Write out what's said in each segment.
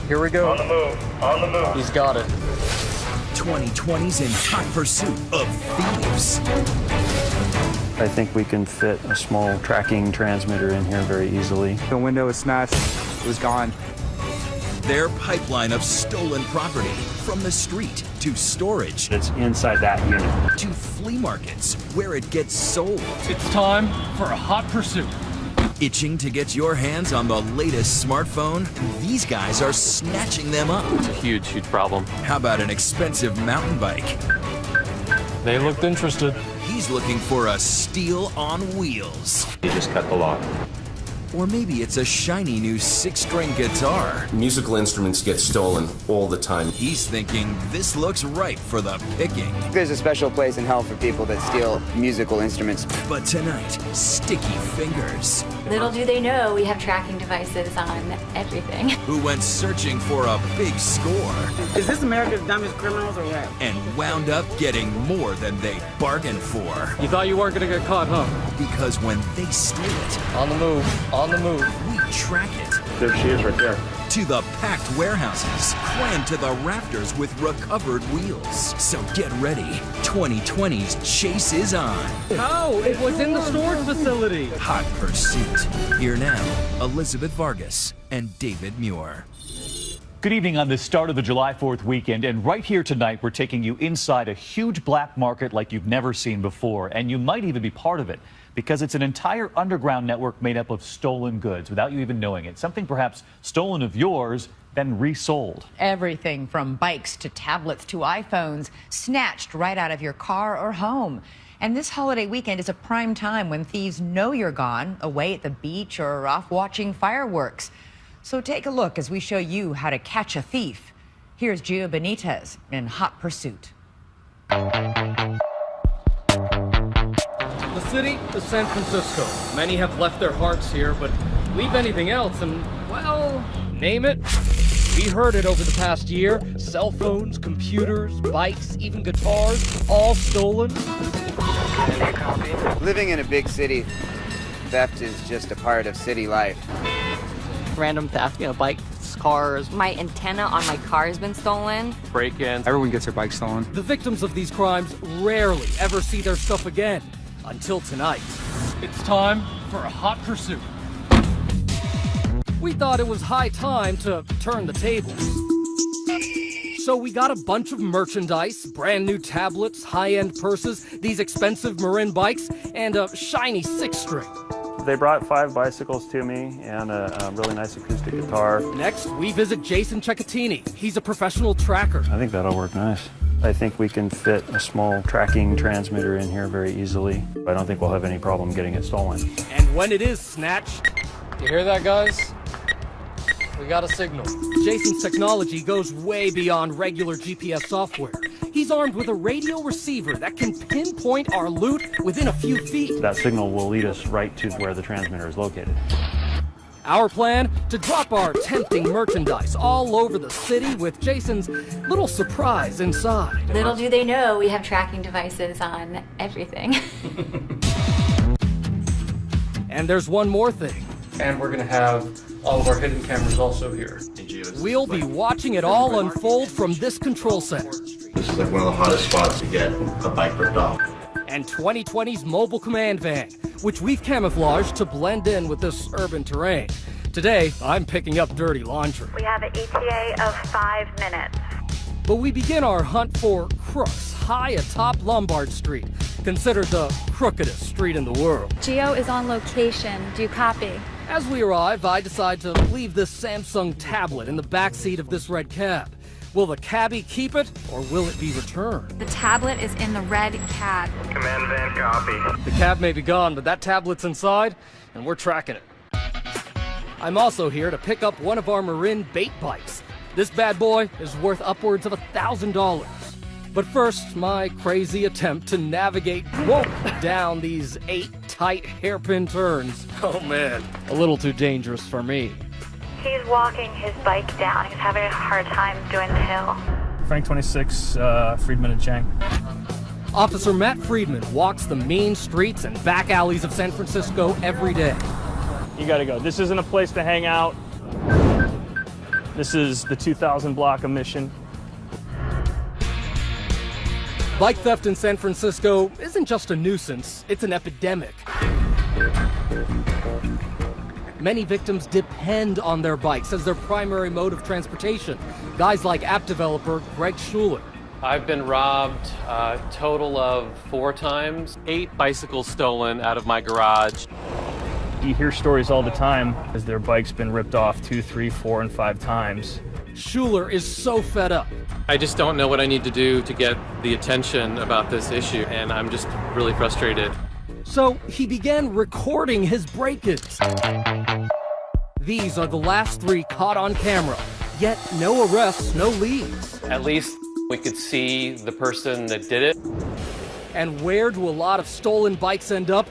Here we go. On the move. On the move. He's got it. 2020's in hot pursuit of thieves. I think we can fit a small tracking transmitter in here very easily. The window was smashed. It was gone. Their pipeline of stolen property, from the street to storage It's inside that unit. to flea markets where it gets sold. It's time for a hot pursuit. Itching to get your hands on the latest smartphone? These guys are snatching them up. It's a huge, huge problem. How about an expensive mountain bike? They looked interested. He's looking for a steal on wheels. You just cut the lock. Or maybe it's a shiny new 6-string guitar. Musical instruments get stolen all the time. He's thinking this looks right for the picking. There's a special place in hell for people that steal musical instruments. But tonight, sticky fingers. Little do they know we have tracking devices on everything. Who went searching for a big score. Is this America's Dumbest Criminals or what? And wound up getting more than they bargained for. You thought you weren't gonna get caught, huh? Because when they steal it, On the move. On the move. we track it. There she is right there. To the packed warehouses, crammed to the rafters with recovered wheels. So get ready. 2020's chase is on. Oh, it was in the storage facility. Hot Pursuit. Here now, Elizabeth Vargas and David Muir. Good evening on the start of the July 4th weekend, and right here tonight we're taking you inside a huge black market like you've never seen before, and you might even be part of it because it's an entire underground network made up of stolen goods without you even knowing it. Something perhaps stolen of yours, then resold. Everything from bikes to tablets to iPhones snatched right out of your car or home. And this holiday weekend is a prime time when thieves know you're gone, away at the beach or off watching fireworks. So take a look as we show you how to catch a thief. Here's Gio Benitez in Hot Pursuit. The city is San Francisco. Many have left their hearts here, but leave anything else and, well, name it. We heard it over the past year. Cell phones, computers, bikes, even guitars, all stolen. Living in a big city, theft is just a part of city life. Random theft, bikes, cars. My antenna on my car has been stolen. Break-ins. Everyone gets their bike stolen. The victims of these crimes rarely ever see their stuff again. Until tonight. It's time for a hot pursuit. We thought it was high time to turn the tables. So we got a bunch of merchandise, brand new tablets, high-end purses, these expensive Marin bikes, and a shiny 6-string. They brought 5 bicycles to me and a really nice acoustic guitar. Next, we visit Jason Cecchetini. He's a professional tracker. I think that'll work nice. I think we can fit a small tracking transmitter in here very easily. I don't think we'll have any problem getting it stolen. And when it is snatched, You hear that, guys? We got a signal. Jason's technology goes way beyond regular GPS software. He's armed with a radio receiver that can pinpoint our loot within a few feet. That signal will lead us right to where the transmitter is located. Our plan? To drop our tempting merchandise all over the city with Jason's little surprise inside. Little do they know we have tracking devices on everything. And there's one more thing. And we're gonna have all of our hidden cameras also here. We'll be watching it all unfold from this control center. This is like one of the hottest spots to get a bike ripped off. And 2020's mobile command van, which we've camouflaged to blend in with this urban terrain. Today, I'm picking up dirty laundry. We have an ETA of 5 minutes. But we begin our hunt for crooks high atop Lombard Street, considered the crookedest street in the world. Geo is on location. Do you copy? As we arrive, I decide to leave this Samsung tablet in the backseat of this red cab. Will the cabbie keep it, or will it be returned? The tablet is in the red cab. Command van copy. The cab may be gone, but that tablet's inside, and we're tracking it. I'm also here to pick up one of our Marin bait bikes. This bad boy is worth upwards of $1,000. But first, my crazy attempt to navigate down these 8 tight hairpin turns. Oh man, a little too dangerous for me. He's walking his bike down. He's having a hard time doing the hill. Frank 26, Friedman and Chang. Officer Matt Friedman walks the mean streets and back alleys of San Francisco every day. You gotta go. This isn't a place to hang out. This is the 2000 block of Mission. Bike theft in San Francisco isn't just a nuisance, it's an epidemic. Many victims depend on their bikes as their primary mode of transportation. Guys like app developer Greg Schuler. I've been robbed a total of 4 times, 8 bicycles stolen out of my garage. You hear stories all the time as their bike's been ripped off 2, 3, 4, and 5 times. Schuler is so fed up. I just don't know what I need to do to get the attention about this issue, and I'm just really frustrated. So he began recording his break-ins. These are the last 3 caught on camera, yet no arrests, no leads. At least we could see the person that did it. And where do a lot of stolen bikes end up?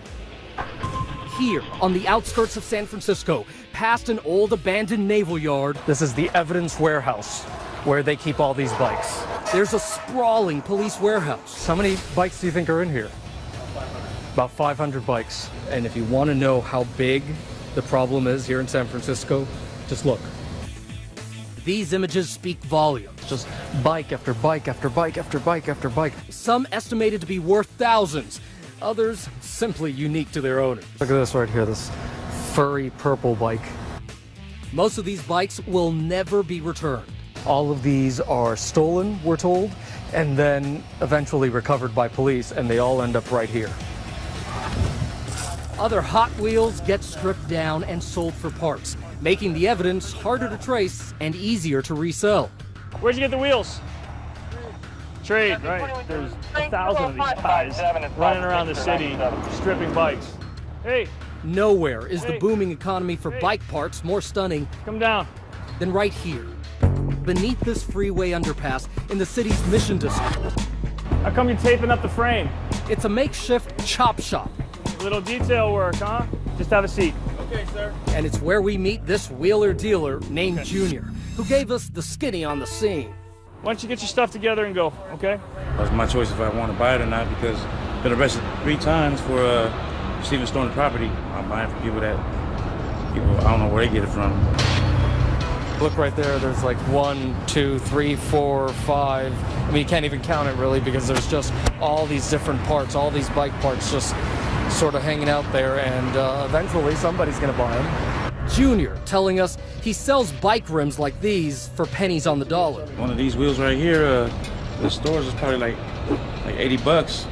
Here, on the outskirts of San Francisco, past an old abandoned naval yard. This is the evidence warehouse, where they keep all these bikes. There's a sprawling police warehouse. How many bikes do you think are in here? About 500 bikes. And if you want to know how big the problem is here in San Francisco, just look. These images speak volumes. Just bike after bike after bike after bike after bike. Some estimated to be worth thousands, others simply unique to their owners. Look at this right here, this furry purple bike. Most of these bikes will never be returned. All of these are stolen, we're told, and then eventually recovered by police, and they all end up right here. Other Hot Wheels get stripped down and sold for parts, making the evidence harder to trace and easier to resell. Where'd you get the wheels? Trade, right. There's 1,000 of these guys running around the city, stripping bikes. Hey! Nowhere is the booming economy for bike parts more stunning. Come down. Than right here, beneath this freeway underpass in the city's Mission District. How come you're taping up the frame? It's a makeshift chop shop. Little detail work, huh? Just have a seat. Okay, sir. And it's where we meet this wheeler dealer named Junior, who gave us the skinny on the scene. Why don't you get your stuff together and go, okay? That's my choice if I want to buy it or not, because I've been arrested 3 times for receiving stolen property. I'm buying from people I don't know where they get it from. Look right there, there's like 1, 2, 3, 4, 5. I mean, you can't even count it really because there's just all these different parts, all these bike parts just sort of hanging out there, and eventually somebody's gonna buy them. Junior telling us he sells bike rims like these for pennies on the dollar. One of these wheels right here, the stores is probably like 80 bucks.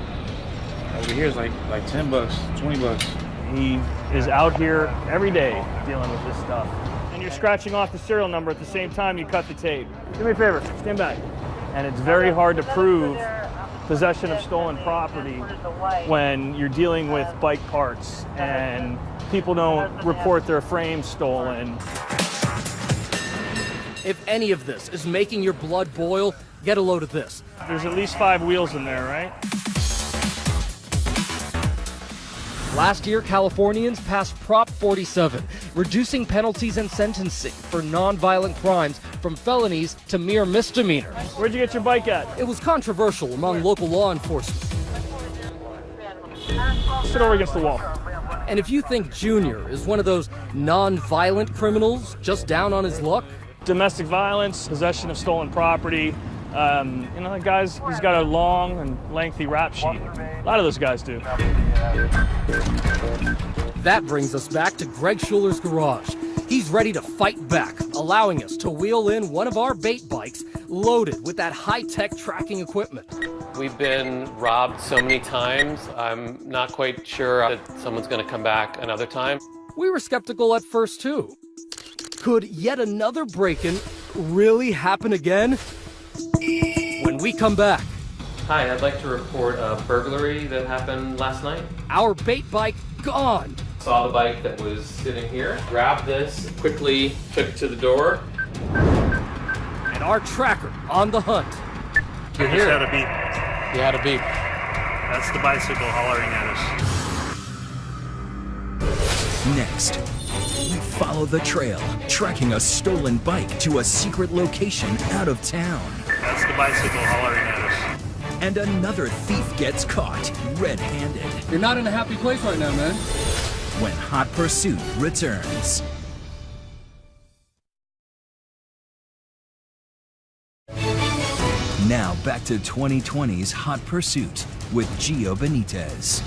Over here is like 10 bucks, 20 bucks. He is out here every day dealing with this stuff. And you're scratching off the serial number at the same time you cut the tape. Do me a favor, stand back. And it's very hard to prove possession of stolen property when you're dealing with bike parts and people don't report their frames stolen. If any of this is making your blood boil, get a load of this. There's at least 5 wheels in there, right? Last year, Californians passed Prop 47, reducing penalties and sentencing for nonviolent crimes from felonies to mere misdemeanors. Where'd you get your bike at? It was controversial among local law enforcement. Sit over against the wall. And if you think Junior is one of those non-violent criminals just down on his luck, domestic violence, possession of stolen property, you know, he's got a long and lengthy rap sheet. A lot of those guys do. That brings us back to Greg Schuler's garage. He's ready to fight back, allowing us to wheel in one of our bait bikes loaded with that high-tech tracking equipment. We've been robbed so many times, I'm not quite sure that someone's going to come back another time. We were skeptical at first, too. Could yet another break-in really happen again? When we come back. Hi, I'd like to report a burglary that happened last night. Our bait bike gone. Saw the bike that was sitting here, grabbed this, quickly took it to the door. And our tracker on the hunt. You just had a beep. You had a beep. That's the bicycle hollering at us. Next, we follow the trail, tracking a stolen bike to a secret location out of town. That's the bicycle hollering at us. And another thief gets caught red-handed. You're not in a happy place right now, man. When Hot Pursuit returns. Now back to 2020's Hot Pursuit with Gio Benitez.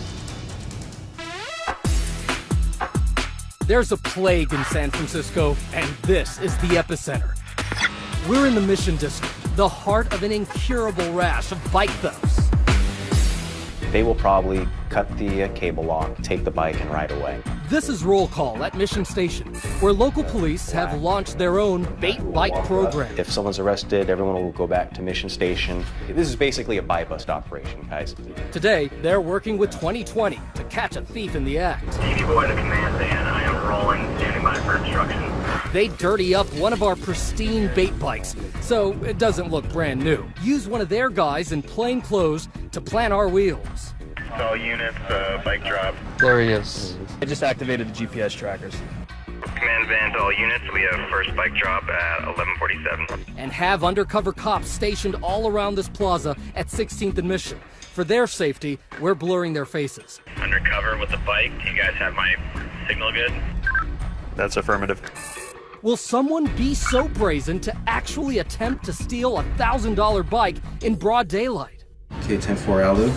There's a plague in San Francisco, and this is the epicenter. We're in the Mission District, the heart of an incurable rash of bike thefts. They will probably cut the cable lock, take the bike, and ride away. This is Roll Call at Mission Station, where local police have launched their own bait bike program. If someone's arrested, everyone will go back to Mission Station. This is basically a buy bust operation, guys. Today, they're working with 2020 to catch a thief in the act. TV boy to command van. I am rolling, standing by for instruction. They dirty up one of our pristine bait bikes, so it doesn't look brand new. Use one of their guys in plain clothes to plan our wheels. All units, bike drop. There he is. I just activated the GPS trackers. Command van to all units. We have first bike drop at 11:47. And have undercover cops stationed all around this plaza at 16th and Mission. For their safety, we're blurring their faces. Undercover with the bike. Do you guys have my signal good? That's affirmative. Will someone be so brazen to actually attempt to steal a $1,000 bike in broad daylight? K-10-4 Alu.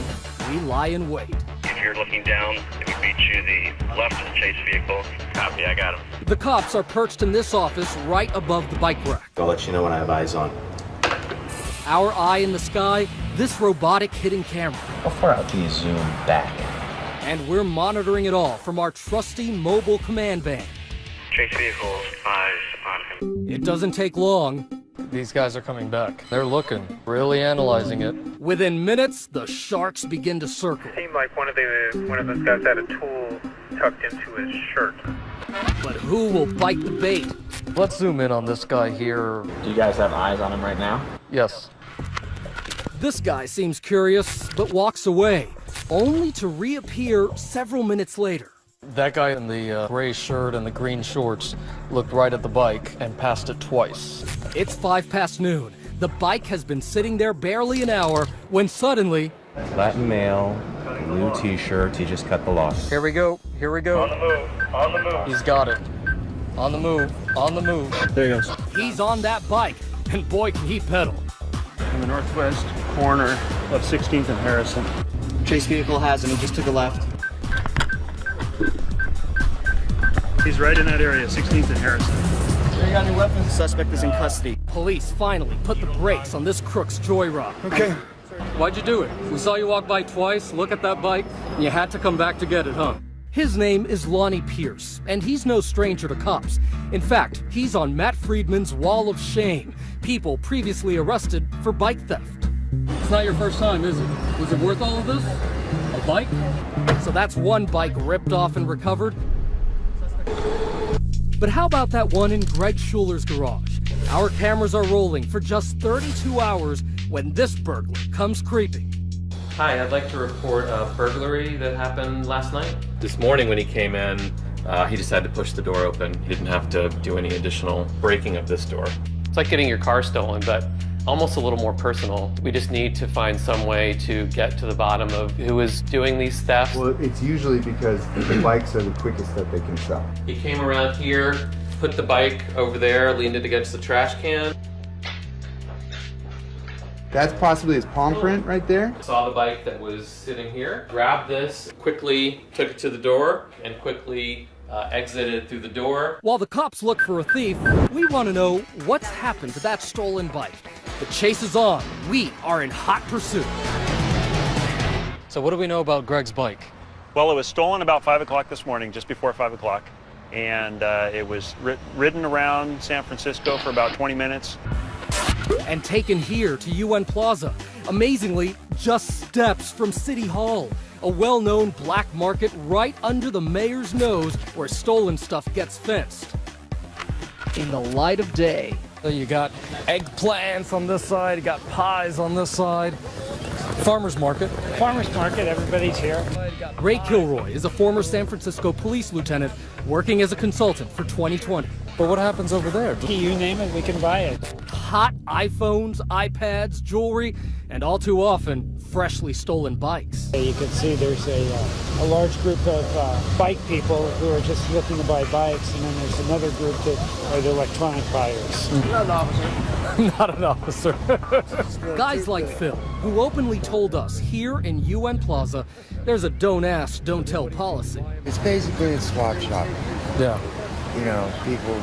We lie in wait. If you're looking down, it would be to the left of the chase vehicle. Copy, I got him. The cops are perched in this office right above the bike rack. I'll let you know when I have eyes on. Our eye in the sky, this robotic hidden camera. How far out can you zoom back? And we're monitoring it all from our trusty mobile command van. Chase vehicles, eyes on him. It doesn't take long. These guys are coming back. They're looking, really analyzing it. Within minutes, the sharks begin to circle. Seemed like one of those guys had a tool tucked into his shirt. But who will bite the bait? Let's zoom in on this guy here. Do you guys have eyes on him right now? Yes. This guy seems curious, but walks away, only to reappear several minutes later. That guy in the gray shirt and the green shorts looked right at the bike and passed it twice. It's 5 past noon. The bike has been sitting there barely an hour when suddenly... Latin male, blue t-shirt, he just cut the lock. Here we go, here we go. On the move, on the move. He's got it. On the move, on the move. There he goes. He's on that bike, and boy can he pedal. In the northwest corner of 16th and Harrison. Chase vehicle has him. He just took a left. He's right in that area, 16th and Harrison. You got any weapons? Suspect is in custody. Police finally put the brakes on this crook's joyride. Okay. Why'd you do it? We saw you walk by twice, look at that bike, and you had to come back to get it, huh? His name is Lonnie Pierce, and he's no stranger to cops. In fact, he's on Matt Friedman's wall of shame. People previously arrested for bike theft. It's not your first time, is it? Was it worth all of this? A bike? So that's one bike ripped off and recovered. But how about that one in Greg Schuler's garage? Our cameras are rolling for just 32 hours when this burglar comes creeping. Hi, I'd like to report a burglary that happened last night. This morning when he came in, he decided to push the door open. He didn't have to do any additional breaking of this door. It's like getting your car stolen, but almost a little more personal. We just need to find some way to get to the bottom of who is doing these thefts. Well, it's usually because the bikes are the quickest that they can sell. He came around here, put the bike over there, leaned it against the trash can. That's possibly his palm print right there. Saw the bike that was sitting here, grabbed this, quickly took it to the door, and quickly exited through the door. While the cops look for a thief, we want to know what's happened to that stolen bike. The chase is on. We are in hot pursuit. So what do we know about Greg's bike? Well, it was stolen about 5 o'clock this morning, just before 5 o'clock. And it was ridden around San Francisco for about 20 minutes. And taken here to UN Plaza. Amazingly, just steps from City Hall. A well-known black market right under the mayor's nose where stolen stuff gets fenced. In the light of day. So you got eggplants on this side, you got pies on this side. Farmer's market. Farmer's market, everybody's here. Ray Kilroy is a former San Francisco police lieutenant working as a consultant for 2020. But what happens over there? You name it, we can buy it. Hot iPhones, iPads, jewelry, and all too often, freshly stolen bikes. You can see there's a large group of bike people who are just looking to buy bikes, and then there's another group that are the electronic buyers. Not an officer. Not an officer. Guys like Phil, who openly told us here in UN Plaza, there's a don't ask, don't tell policy. It's basically a swap shop. Yeah. You know, people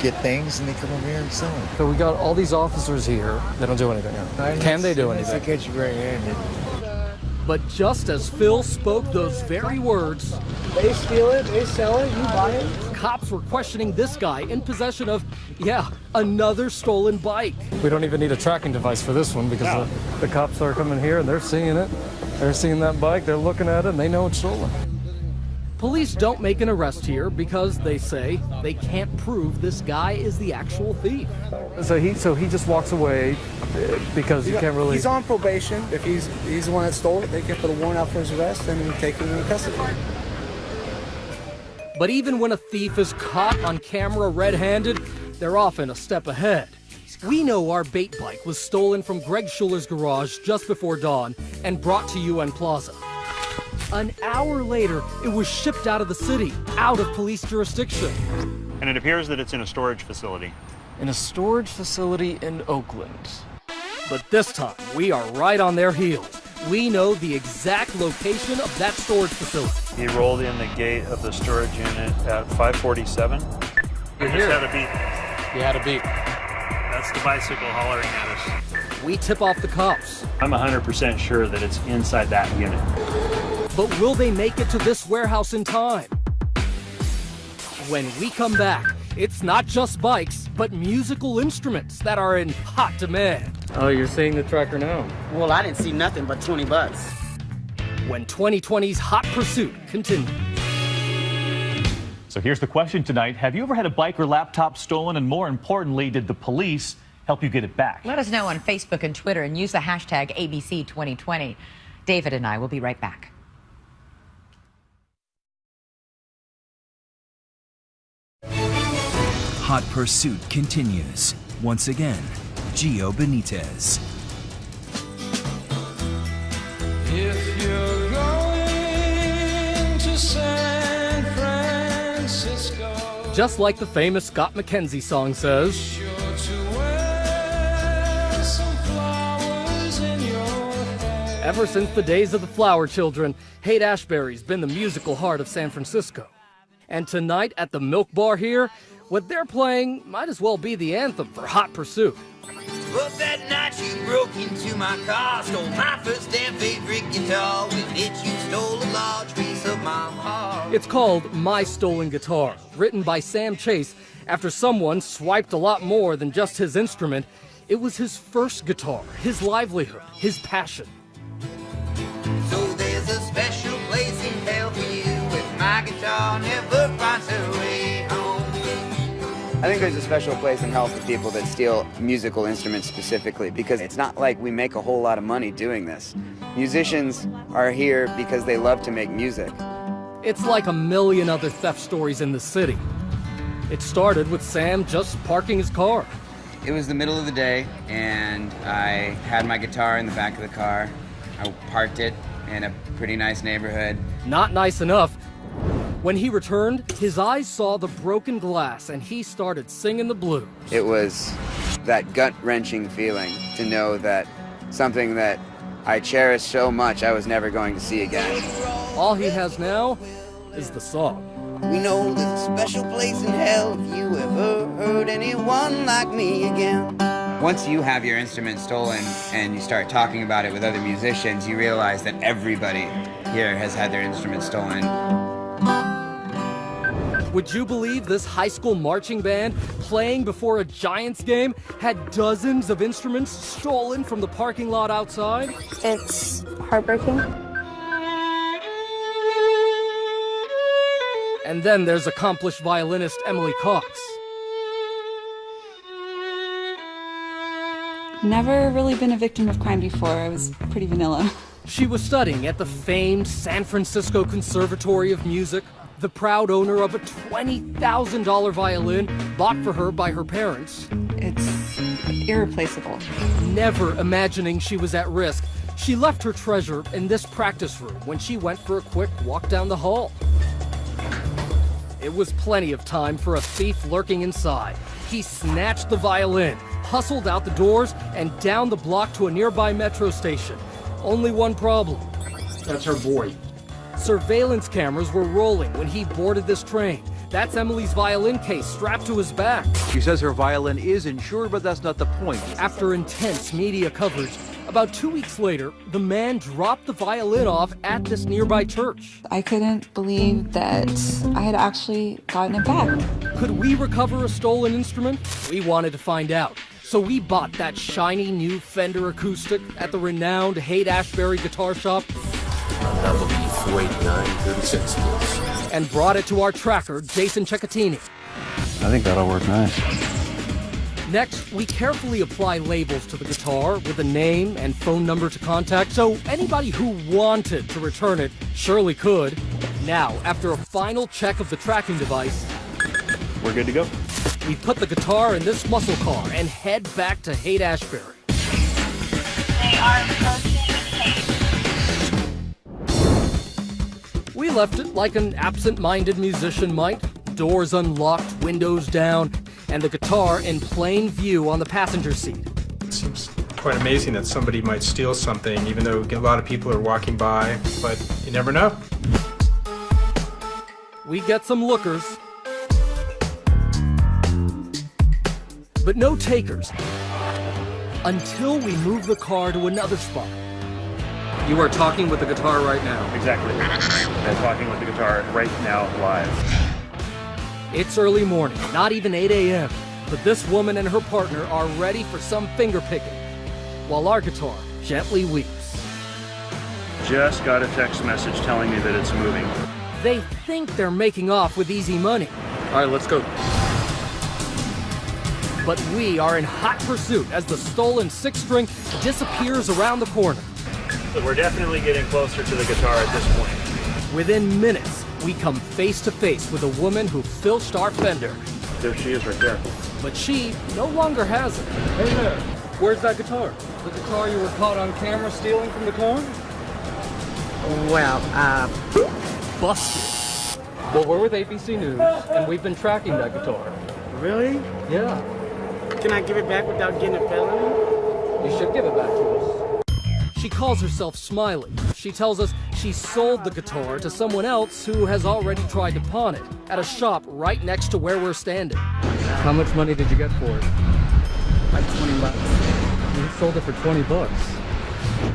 get things and they come over here and sell them. So we got all these officers here. They don't do anything. Can they do anything? They catch you red-handed. But just as Phil spoke those very words, they steal it, they sell it, you buy it. Cops were questioning this guy in possession of, another stolen bike. We don't even need a tracking device for this one because the cops are coming here and they're seeing it. They're seeing that bike, they're looking at it, and they know it's stolen. Police don't make an arrest here because they say they can't prove this guy is the actual thief. So he just walks away because you can't really... He's on probation. If he's the one that stole it, they can put a warrant out for his arrest and take him into custody. But even when a thief is caught on camera red-handed, they're often a step ahead. We know our bait bike was stolen from Greg Schuller's garage just before dawn and brought to UN Plaza. An hour later, it was shipped out of the city, out of police jurisdiction. And it appears that it's in a storage facility. In a storage facility in Oakland. But this time, we are right on their heels. We know the exact location of that storage facility. He rolled in the gate of the storage unit at 547. You just had a beep. You had a beep. That's the bicycle hollering at us. We tip off the cops. I'm 100% sure that it's inside that unit. But will they make it to this warehouse in time? When we come back, it's not just bikes, but musical instruments that are in hot demand. Oh, you're seeing the tracker now? Well, I didn't see nothing but 20 bucks. When 2020's Hot Pursuit continues. So here's the question tonight. Have you ever had a bike or laptop stolen? And more importantly, did the police help you get it back? Let us know on Facebook and Twitter and use the hashtag ABC2020. David and I will be right back. Hot Pursuit continues. Once again, Gio Benitez. If you're going to San Francisco, Just like the famous Scott McKenzie song says, sure to wear some flowers in your hair. ever since the days of the Flower Children, Haight-Ashbury's been the musical heart of San Francisco. And tonight at the Milk Bar here, what they're playing might as well be the anthem for Hot Pursuit. But that night you broke into my car, stole my first and favorite guitar. With it you stole a large piece of my heart. It's called My Stolen Guitar, written by Sam Chase after someone swiped a lot more than just his instrument. It was his first guitar, his livelihood, his passion. So there's a special place in hell for you if my guitar never finds her way home. I think there's a special place in hell for people that steal musical instruments specifically, because it's not like we make a whole lot of money doing this. Musicians are here because they love to make music. It's like a million other theft stories in the city. It started with Sam just parking his car. It was the middle of the day, and I had my guitar in the back of the car. I parked it in a pretty nice neighborhood. Not nice enough. When he returned, his eyes saw the broken glass and he started singing the blues. It was that gut-wrenching feeling to know that something that I cherished so much I was never going to see again. All he has now is the song. We know there's a special place in hell if you ever heard anyone like me again. Once you have your instrument stolen and you start talking about it with other musicians, you realize that everybody here has had their instrument stolen. Would you believe this high school marching band playing before a Giants game had dozens of instruments stolen from the parking lot outside? It's heartbreaking. And then there's accomplished violinist Emily Cox. Never really been a victim of crime before. I was pretty vanilla. She was studying at the famed San Francisco Conservatory of Music, the proud owner of a $20,000 violin bought for her by her parents. It's irreplaceable. Never imagining she was at risk, She left her treasure in this practice room when she went for a quick walk down the hall. It was plenty of time for a thief lurking inside. He snatched the violin, hustled out the doors, and down the block to a nearby metro station. Only one problem. That's her boy. Surveillance cameras were rolling when he boarded this train. That's Emily's violin case strapped to his back. She says her violin is insured, but that's not the point. After intense media coverage, about 2 weeks later, the man dropped the violin off at this nearby church. I couldn't believe that I had actually gotten it back. Could we recover a stolen instrument? We wanted to find out. So we bought that shiny new Fender acoustic at the renowned Haight-Ashbury guitar shop. That will be 489, 36 please. And brought it to our tracker, Jason Cecchetini. I think that'll work nice. Next, we carefully apply labels to the guitar with a name and phone number to contact, so anybody who wanted to return it surely could. Now, after a final check of the tracking device, we're good to go. We put the guitar in this muscle car and head back to Haight-Ashbury. They are approaching Haight. We left it like an absent-minded musician might. Doors unlocked, windows down, and the guitar in plain view on the passenger seat. It seems quite amazing that somebody might steal something, even though a lot of people are walking by, but you never know. We get some lookers, but no takers, until we move the car to another spot. You are talking with the guitar right now. Exactly. I'm talking with the guitar right now, live. It's early morning, not even 8 a.m., but this woman and her partner are ready for some finger picking, while our guitar gently weeps. Just got a text message telling me that it's moving. They think they're making off with easy money. All right, let's go. But we are in hot pursuit as the stolen six-string disappears around the corner. So we're definitely getting closer to the guitar at this point. Within minutes, we come face to face with a woman who filched our Fender. There she is right there. But she no longer has it. Hey there, where's that guitar? The guitar you were caught on camera stealing from the car? Well, busted. Well, we're with ABC News, and we've been tracking that guitar. Really? Yeah. Can I give it back without getting a felony? You should give it back to us. She calls herself Smiley. She tells us she sold the guitar to someone else who has already tried to pawn it at a shop right next to where we're standing. How much money did you get for it? Like 20 bucks. You sold it for 20 bucks.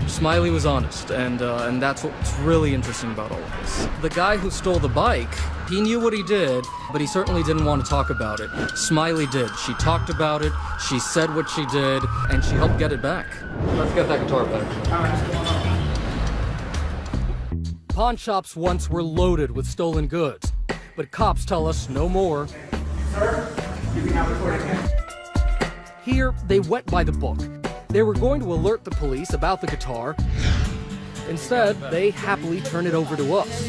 Smiley was honest, and that's what's really interesting about all of this. The guy who stole the bike, he knew what he did, but he certainly didn't want to talk about it. Smiley did. She talked about it, she said what she did, and she helped get it back. Let's get that guitar back. Pawn shops once were loaded with stolen goods, but cops tell us no more. Sir, you can now record again. Here, they went by the book. They were going to alert the police about the guitar. Instead, they happily turn it over to us.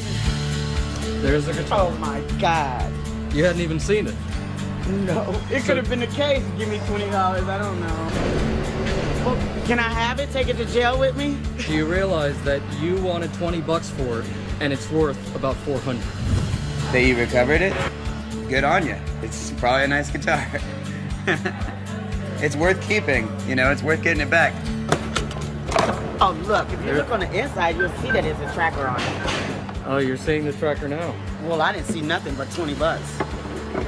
There's the guitar. Oh my God. You hadn't even seen it. No. It could have been the case. Give me $20. I don't know. Well, can I have it? Take it to jail with me? Do you realize that you wanted 20 bucks for it, and it's worth about 400? That you recovered it? Good on you. It's probably a nice guitar. It's worth keeping, you know, it's worth getting it back. Oh, look, if you look on the inside, you'll see that there's a tracker on it. Oh, you're seeing the tracker now? Well, I didn't see nothing but 20 bucks.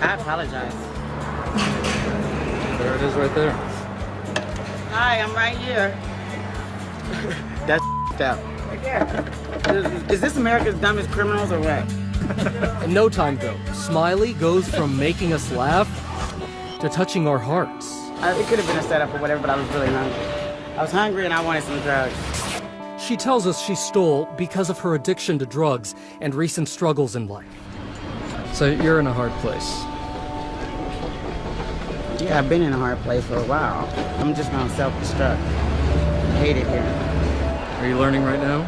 I apologize. There it is right there. Hi, I'm right here. That's up. Is this America's Dumbest Criminals or what? In no time, though, Smiley goes from making us laugh to touching our hearts. It could have been a setup or whatever, but I was really hungry. I was hungry and I wanted some drugs. She tells us she stole because of her addiction to drugs and recent struggles in life. So you're in a hard place. Yeah, I've been in a hard place for a while. I'm just gonna self-destruct. I hate it here. Are you learning right now?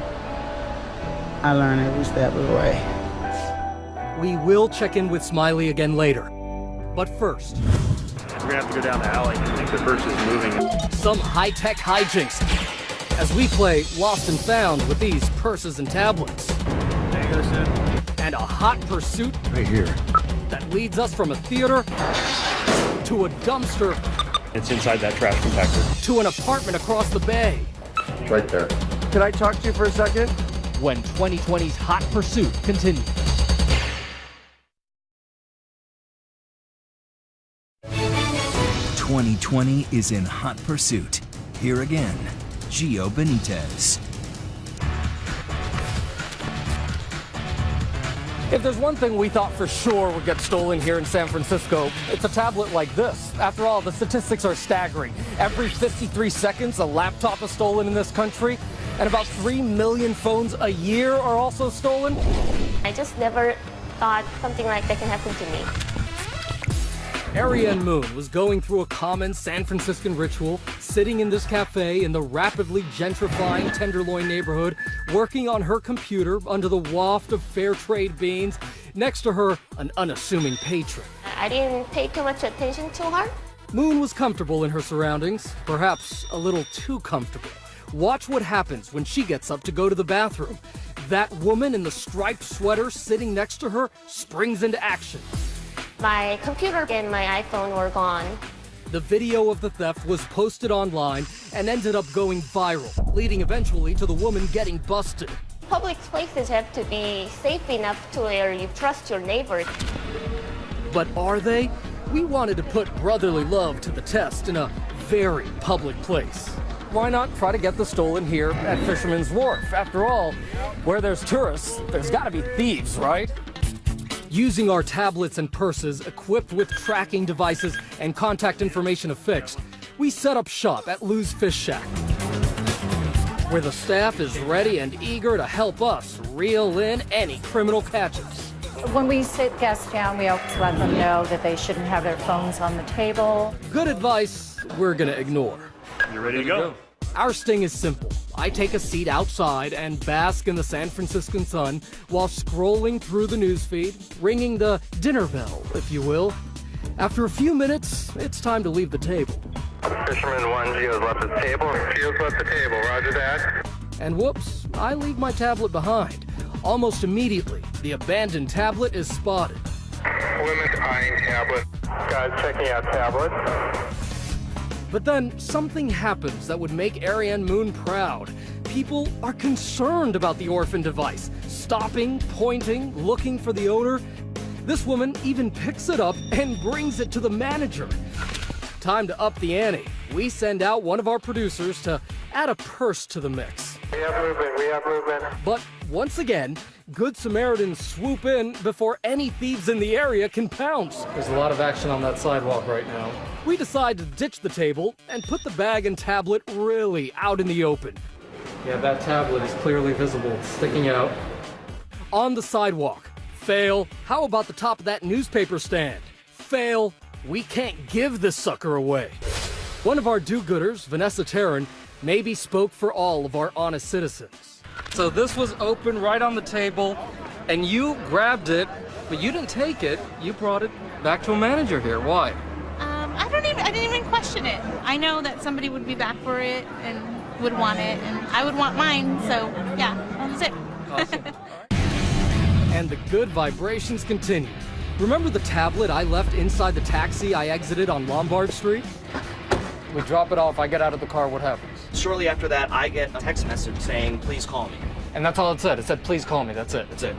I learn every step of the way. We will check in with Smiley again later. But first, we're gonna have to go down the alley. I think the purse is moving. Some high-tech hijinks. as we play Lost and Found with these purses and tablets. There you go, Sid. And a hot pursuit Right here. that leads us from a theater to a dumpster It's inside that trash compactor. to an apartment across the bay. It's right there. Can I talk to you for a second? When 2020's hot pursuit continues. "2020 is in hot pursuit." Here again, Gio Benitez. If there's one thing we thought for sure would get stolen here in San Francisco, it's a tablet like this. After all, the statistics are staggering. Every 53 seconds, a laptop is stolen in this country, and about 3 million phones a year are also stolen. I just never thought something like that can happen to me. Ariane Moon was going through a common San Franciscan ritual, sitting in this cafe in the rapidly gentrifying Tenderloin neighborhood, working on her computer under the waft of fair trade beans. Next to her, an unassuming patron. I didn't pay too much attention to her. Moon was comfortable in her surroundings, perhaps a little too comfortable. Watch what happens when she gets up to go to the bathroom. That woman in the striped sweater sitting next to her springs into action. My computer and my iPhone were gone. The video of the theft was posted online and ended up going viral, leading eventually to the woman getting busted. Public places have to be safe enough to where you trust your neighbor. But are they? We wanted to put brotherly love to the test in a very public place. Why not try to get the stolen here at Fisherman's Wharf? After all, where there's tourists, there's gotta be thieves, right? Using our tablets and purses equipped with tracking devices and contact information affixed, we set up shop at Lou's Fish Shack, where the staff is ready and eager to help us reel in any criminal catches. When we sit guests down, we always let them know that they shouldn't have their phones on the table. Good advice we're gonna ignore. You ready to go? Our sting is simple. I take a seat outside and bask in the San Franciscan sun while scrolling through the newsfeed, ringing the dinner bell, if you will. After a few minutes, it's time to leave the table. Fisherman 1, Gio's left the table. Gio's left the table, roger that. And whoops, I leave my tablet behind. Almost immediately, the abandoned tablet is spotted. Women's eyeing tablet. Guys checking out tablet. But then something happens that would make Ariane Moon proud. People are concerned about the orphan device, stopping, pointing, looking for the owner. This woman even picks it up and brings it to the manager. Time to up the ante. We send out one of our producers to add a purse to the mix. We have movement. But once again, Good Samaritans swoop in before any thieves in the area can pounce. There's a lot of action on that sidewalk right now. We decide to ditch the table and put the bag and tablet really out in the open. Yeah, that tablet is clearly visible, sticking out. On the sidewalk. Fail. How about the top of that newspaper stand? Fail. We can't give this sucker away. One of our do-gooders, Vanessa Taryn, maybe spoke for all of our honest citizens. So this was open right on the table, and you grabbed it, but you didn't take it. You brought it back to a manager here. Why? I didn't even question it. I know that somebody would be back for it and would want it, and I would want mine, so yeah, that's it. Awesome. And the good vibrations continue. Remember the tablet I left inside the taxi I exited on Lombard Street? We drop it off, I get out of the car, what happens? Shortly after that, I get a text message saying, please call me. And that's all it said. It said, please call me. That's it. That's it.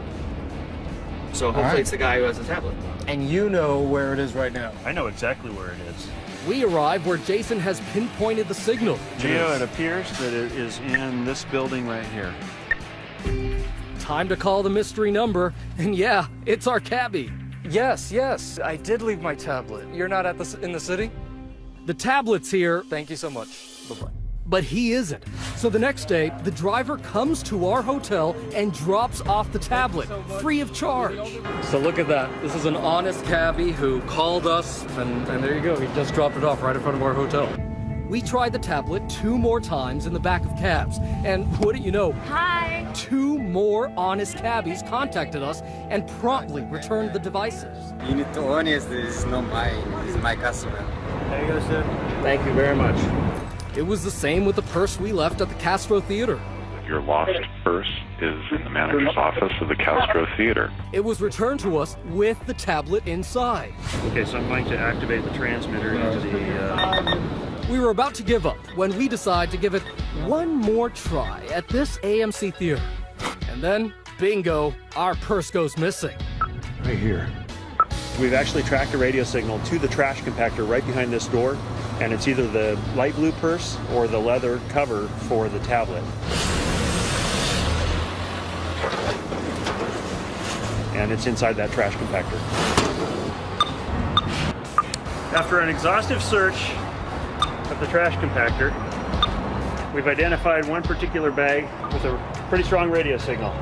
So hopefully it's the guy who has the tablet. And you know where it is right now. I know exactly where it is. We arrive where Jason has pinpointed the signal. Gio, it appears that it is in this building right here. Time to call the mystery number. And yeah, it's our cabbie. Yes, I did leave my tablet. You're not in the city? The tablet's here. Thank you so much. Bye-bye. But he isn't. So the next day, the driver comes to our hotel and drops off the tablet, free of charge. So look at that. This is an honest cabbie who called us, and there you go. He just dropped it off right in front of our hotel. We tried the tablet 2 more times in the back of cabs, and wouldn't you know, Hi. 2 more honest cabbies contacted us and promptly returned the devices. You need to honest, this is not mine, this is my customer. There you go, sir. Thank you very much. It was the same with the purse we left at the Castro Theater. Your lost purse is in the manager's office of the Castro Theater. It was returned to us with the tablet inside. Okay, so I'm going to activate the transmitter into the... We were about to give up when we decided to give it one more try at this AMC theater. And then, bingo, our purse goes missing. Right here. We've actually tracked a radio signal to the trash compactor right behind this door, and it's either the light blue purse or the leather cover for the tablet. And it's inside that trash compactor. After an exhaustive search of the trash compactor, we've identified one particular bag with a pretty strong radio signal.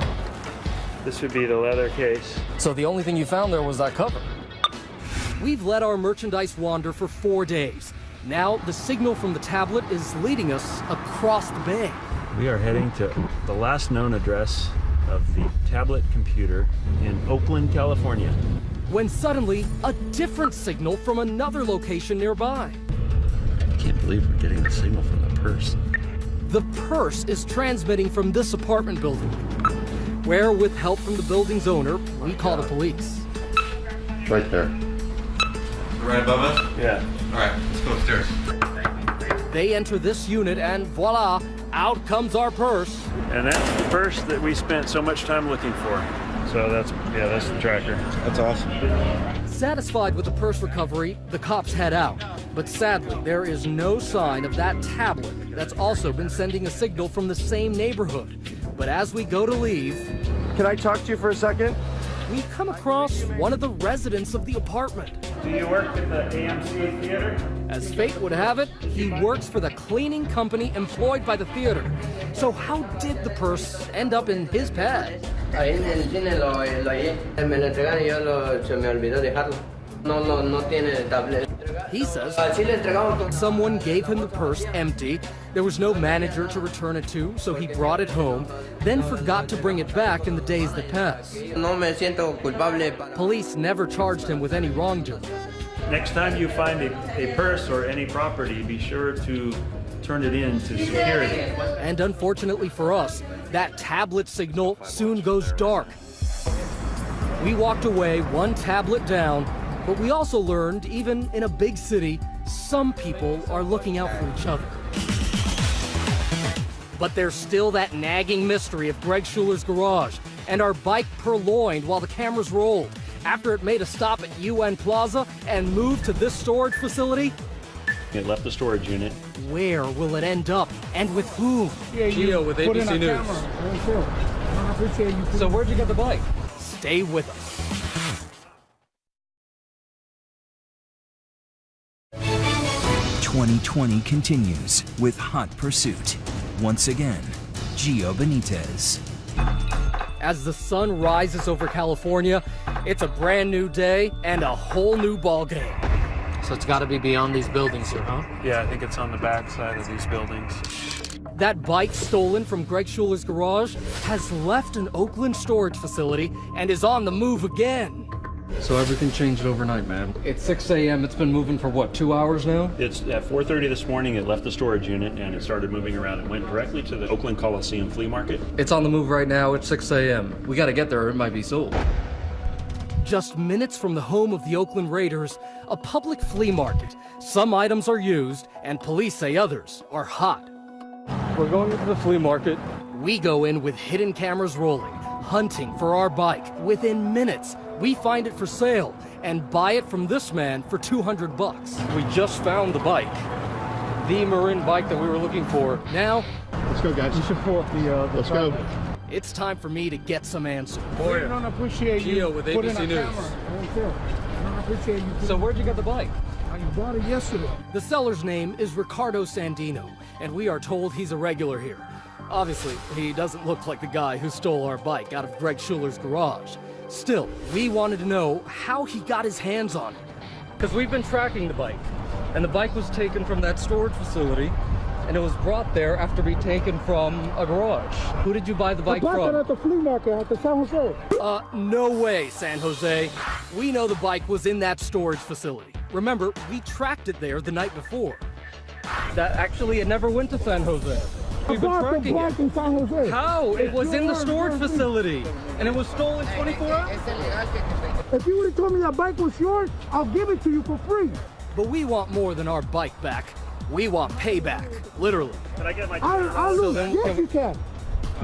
This would be the leather case. So the only thing you found there was that cover. We've let our merchandise wander for 4 days. Now the signal from the tablet is leading us across the bay. We are heading to the last known address of the tablet computer in Oakland, California. When suddenly, a different signal from another location nearby. I can't believe we're getting the signal from the purse. The purse is transmitting from this apartment building, where, with help from the building's owner, we call the police. It's right there. Right above us? Yeah. All right, let's go upstairs. They enter this unit and voila, out comes our purse. And that's the purse that we spent so much time looking for. So that's the tracker. That's awesome. Satisfied with the purse recovery, the cops head out. But sadly, there is no sign of that tablet that's also been sending a signal from the same neighborhood. But as we go to leave... Can I talk to you for a second? We come across one of the residents of the apartment. Do you work at the AMC Theater? As fate would have it, he works for the cleaning company employed by the theater. So how did the purse end up in his pad? Ahí en el cine lo oí. Me lo entregaron y se me olvidó dejarlo. No tiene tablet. He says someone gave him the purse empty. There was no manager to return it to, so he brought it home, then forgot to bring it back in the days that passed. No me siento culpable. Police never charged him with any wrongdoing. Next time you find a purse or any property, be sure to turn it in to security. And unfortunately for us, that tablet signal soon goes dark. We walked away one tablet down, but we also learned, even in a big city, some people are looking out for each other. But there's still that nagging mystery of Greg Schuler's garage and our bike purloined while the cameras rolled after it made a stop at UN Plaza and moved to this storage facility. It left the storage unit. Where will it end up, and with whom? Gio with ABC News. So where'd you get the bike? Stay with us. 2020 continues with Hot Pursuit. Once again, Gio Benitez. As the sun rises over California, it's a brand new day and a whole new ball game. So it's got to be beyond these buildings here, huh? Yeah, I think it's on the back side of these buildings. That bike stolen from Greg Schuler's garage has left an Oakland storage facility and is on the move again. So everything changed overnight, man. It's 6 a.m. It's been moving for what, 2 hours now? It's at 4:30 this morning. It left the storage unit and it started moving around. It went directly to the Oakland Coliseum flea market. It's on the move right now. It's 6 a.m. We got to get there or it might be sold. Just minutes from the home of the Oakland Raiders, a public flea market. Some items are used, and police say others are hot. We're going into the flea market. We go in with hidden cameras rolling, hunting for our bike. Within minutes, we find it for sale and buy it from this man for $200. We just found the bike. The Marin bike that we were looking for. Now, let's go, guys. We support the let's go. It's time for me to get some answers. Boy, I don't appreciate you. Gio with ABC News. I don't appreciate you. So where'd you get the bike? I bought it yesterday. The seller's name is Ricardo Sandino, and we are told he's a regular here. Obviously, he doesn't look like the guy who stole our bike out of Greg Schuler's garage. Still, we wanted to know how he got his hands on it. Because we've been tracking the bike, and the bike was taken from that storage facility, and it was brought there after being taken from a garage. Who did you buy the bike from? I bought it at the flea market at the San Jose. No way, San Jose. We know the bike was in that storage facility. Remember, we tracked it there the night before. That actually it never went to San Jose. We've been tracking bike in San Jose. How? It was in the storage facility, and it was stolen 24 hours. If you would have told me that bike was yours, I'll give it to you for free. But we want more than our bike back. We want payback, literally. Can I get my I'll lose. Yes, you can.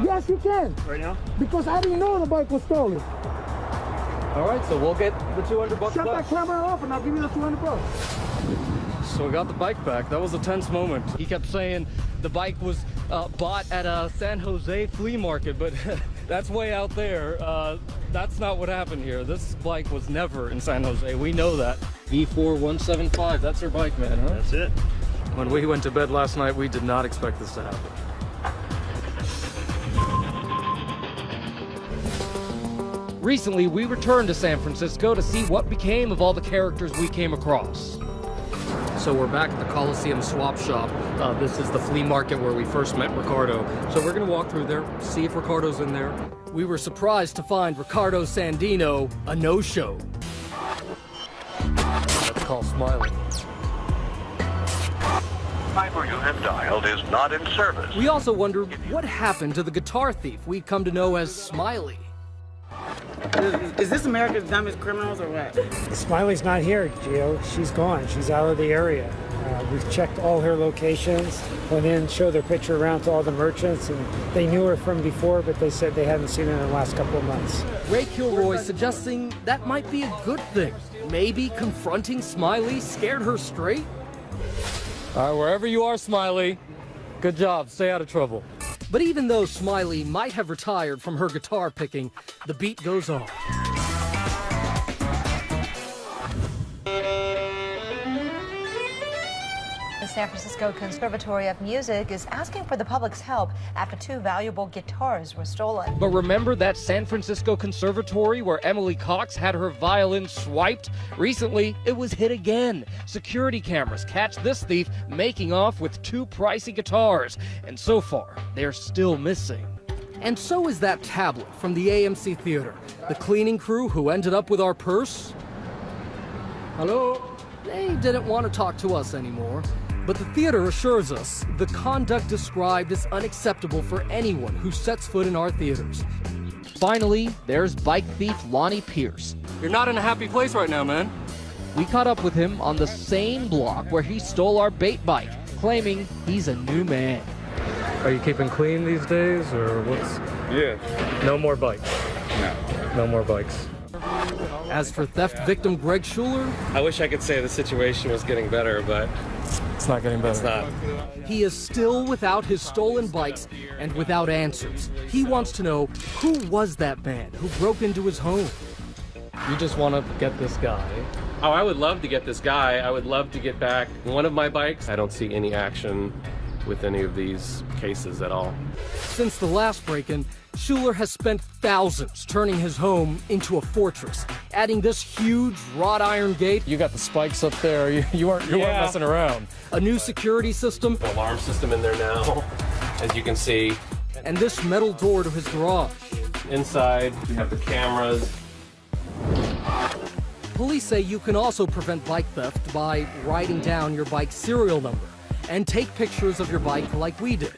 Yes, you can. Right now? Because I didn't know the bike was stolen. All right, so we'll get the 200 bucks Shut back. that camera off and I'll give you the 200 bucks. So we got the bike back. That was a tense moment. He kept saying the bike was bought at a San Jose flea market, but that's way out there. That's not what happened here. This bike was never in San Jose. We know that. E4175, that's her bike, man, huh? That's it. When we went to bed last night, we did not expect this to happen. Recently, we returned to San Francisco to see what became of all the characters we came across. So we're back at the Coliseum Swap Shop. This is the flea market where we first met Ricardo. So we're gonna walk through there, see if Ricardo's in there. We were surprised to find Ricardo Sandino a no-show. Let's call Smiley. Number you have dialed is not in service. We also wondered what happened to the guitar thief we've come to know as Smiley. Is this America's Dumbest Criminals or what? Smiley's not here, Gio. She's gone. She's out of the area. We've checked all her locations, went in, showed their picture around to all the merchants, and they knew her from before, but they said they hadn't seen her in the last couple of months. Ray Kilroy suggesting that might be a good thing. Maybe confronting Smiley scared her straight? All right, wherever you are, Smiley, good job. Stay out of trouble. But even though Smiley might have retired from her guitar picking, the beat goes on. The San Francisco Conservatory of Music is asking for the public's help after 2 valuable guitars were stolen. But remember that San Francisco Conservatory where Emily Cox had her violin swiped? Recently, it was hit again. Security cameras catch this thief making off with 2 pricey guitars. And so far, they're still missing. And so is that tablet from the AMC Theater. The cleaning crew who ended up with our purse? Hello? They didn't want to talk to us anymore. But the theater assures us the conduct described is unacceptable for anyone who sets foot in our theaters. Finally, there's bike thief Lonnie Pierce. You're not in a happy place right now, man. We caught up with him on the same block where he stole our bait bike, claiming he's a new man. Are you keeping clean these days, or what's... Yeah. No more bikes? No. No more bikes. As for theft victim Greg Schuler... I wish I could say the situation was getting better, but... It's not getting better. It's not. He is still without his stolen bikes and without answers. He wants to know who was that man who broke into his home. You just want to get this guy. Oh, I would love to get this guy. I would love to get back one of my bikes. I don't see any action with any of these cases at all. Since the last break-in, Schuler has spent thousands turning his home into a fortress, adding this huge wrought iron gate. You got the spikes up there. You weren't messing around. A new security system. An alarm system in there now, as you can see. And this metal door to his garage. Inside, you have the cameras. Police say you can also prevent bike theft by writing down your bike's serial number and take pictures of your bike like we did.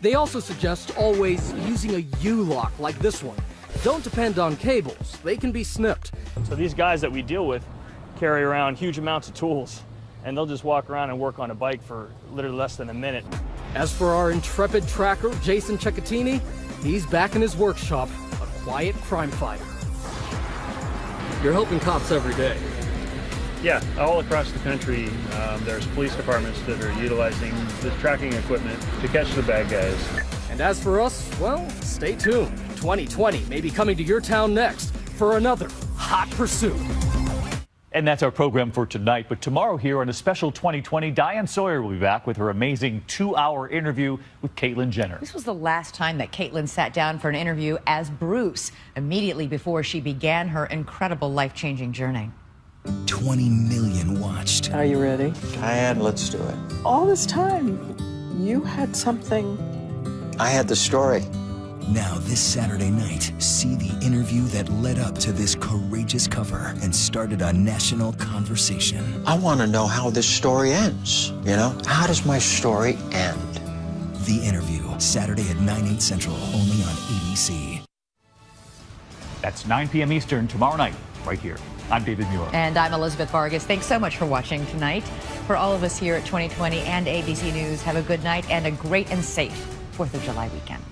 They also suggest always using a U-lock like this one. Don't depend on cables. They can be snipped. So these guys that we deal with carry around huge amounts of tools, and they'll just walk around and work on a bike for literally less than a minute. As for our intrepid tracker, Jason Cecchettini, he's back in his workshop, a quiet crime fighter. You're helping cops every day. Yeah, all across the country, there's police departments that are utilizing the tracking equipment to catch the bad guys. And as for us, well, stay tuned. 2020 may be coming to your town next for another hot pursuit. And that's our program for tonight. But tomorrow here on a special 2020, Diane Sawyer will be back with her amazing 2-hour interview with Caitlyn Jenner. This was the last time that Caitlyn sat down for an interview as Bruce, immediately before she began her incredible life-changing journey. 20 million watched. Are you ready? Diane, let's do it. All this time, you had something. I had the story. Now, this Saturday night, see the interview that led up to this courageous cover and started a national conversation. I want to know how this story ends, you know? How does my story end? The Interview, Saturday at 9/8 Central, only on ABC. That's 9 p.m. Eastern tomorrow night, right here. I'm David Muir. And I'm Elizabeth Vargas. Thanks so much for watching tonight. For all of us here at 2020 and ABC News, have a good night and a great and safe 4th of July weekend.